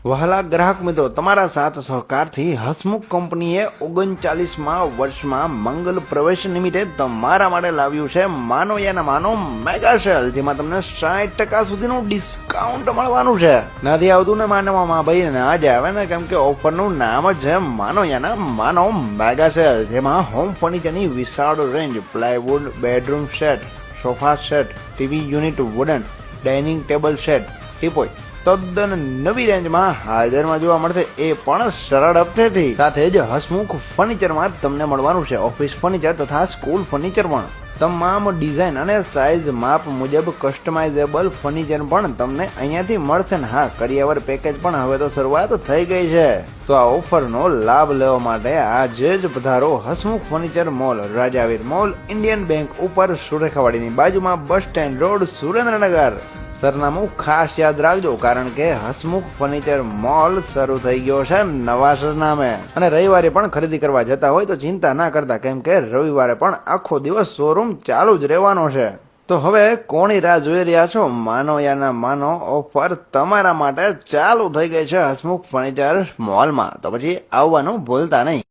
વહાલા ગ્રાહક મિત્રો, તમારા સાથ સહકારથી હસમુખ કંપનીએ 39મા વર્ષમાં મંગલ પ્રવેશ નિમિત્તે તમારા માટે લાવ્યું છે માનો યાના માનો મેગા સેલ, જેમાં તમને 60% સુધીનું ડિસ્કાઉન્ટ મળવાનું છે. નથી આવતું ને માનવામાં ભાઈ, ના જ આવે ને, કેમ કે ઓફરનું નામ જ છે માનો યાના માનો મેગા સેલ, જેમાં હોમ ફર્નિચરની વિશાળ range, plywood bedroom set, sofa set, TV unit, wooden dining table set, teapoy તદ્દન નવી રેન્જમાં હાજરમાં જોવા મળશે, એ પણ સરળ હપ્તેથી. સાથે જ હસમુખ ફર્નિચરમાં તમને મળવાનું છે ઓફિસ ફર્નિચર તથા સ્કૂલ ફર્નિચર પણ. તમામ ડિઝાઇન અને સાઇઝ માપ મુજબ કસ્ટમાઇઝેબલ ફર્નિચર પણ તમને અહીંયાથી મળશે ને હા, કરિયાવર પેકેજ પણ હવે તો શરૂઆત થઈ ગઈ છે. તો આ ઓફરનો લાભ લેવા માટે આજે જ પધારો Hasmukh furniture mall, Rajaveer mall, Indian bank ઉપર, સુરેખાવાડીની બાજુમાં, બસ સ્ટેન્ડ રોડ, સુરેન્દ્રનગર. સરનામું ખાસ યાદ રાખજો, કારણ કે હસમુખ ફર્નિચર મોલ શરૂ થઈ ગયો છે નવા સરનામે. અને રવિવારે પણ ખરીદી કરવા જતા હોય તો ચિંતા ના કરતા, કેમ કે રવિવારે પણ આખો દિવસ શોરૂમ ચાલુ જ રહેવાનો છે. તો હવે કોની રાહ જોઈ રહ્યા છો? માનો યાના માનો ઓફર તમારા માટે ચાલુ થઈ ગઈ છે હસમુખ ફર્નિચર મોલમાં, તો પછી આવવાનું ભૂલતા નહીં.